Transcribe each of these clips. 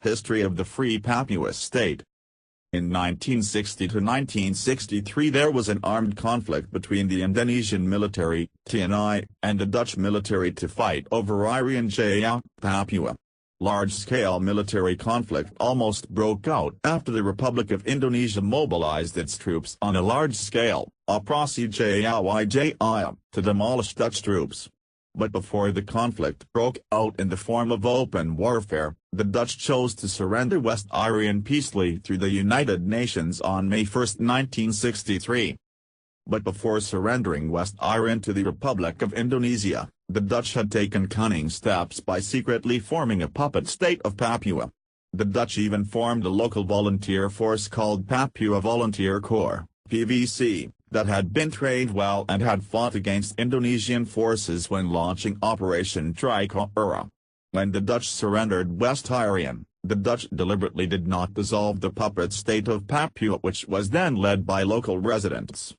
History of the Free Papua State. In 1960 to 1963 there was an armed conflict between the Indonesian military, TNI, and the Dutch military to fight over Irian Jaya, Papua. Large-scale military conflict almost broke out after the Republic of Indonesia mobilized its troops on a large scale, Operasi Jaya Wijaya, to demolish Dutch troops. But before the conflict broke out in the form of open warfare, the Dutch chose to surrender West Irian peacefully through the United Nations on May 1, 1963. But before surrendering West Irian to the Republic of Indonesia, the Dutch had taken cunning steps by secretly forming a puppet state of Papua. The Dutch even formed a local volunteer force called Papua Volunteer Corps, PVC, that had been trained well and had fought against Indonesian forces when launching Operation Trikora. When the Dutch surrendered West Irian, the Dutch deliberately did not dissolve the puppet state of Papua, which was then led by local residents.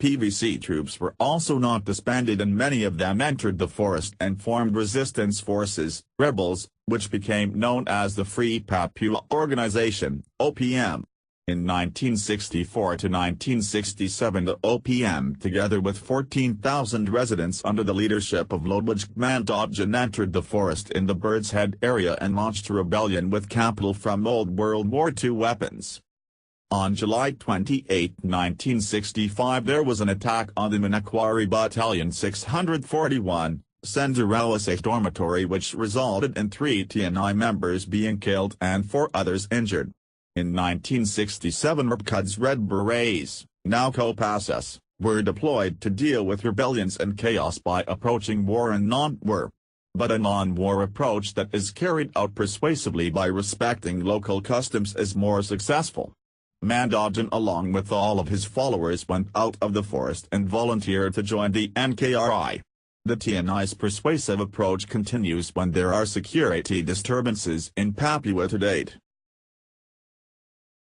PVC troops were also not disbanded, and many of them entered the forest and formed resistance forces, rebels, which became known as the Free Papua Organization, OPM. In 1964 to 1967 the OPM together with 14,000 residents under the leadership of Lodwig Mandojan entered the forest in the Bird's Head area and launched a rebellion with capital from old World War II weapons. On July 28, 1965 there was an attack on the Manokwari Battalion 641, Cendrawasih dormitory, which resulted in 3 TNI members being killed and 4 others injured. In 1967 RPCUD's Red Berets, now Kopassus, were deployed to deal with rebellions and chaos by approaching war and non-war. But a non-war approach that is carried out persuasively by respecting local customs is more successful. Mandojan along with all of his followers went out of the forest and volunteered to join the NKRI. The TNI's persuasive approach continues when there are security disturbances in Papua to date.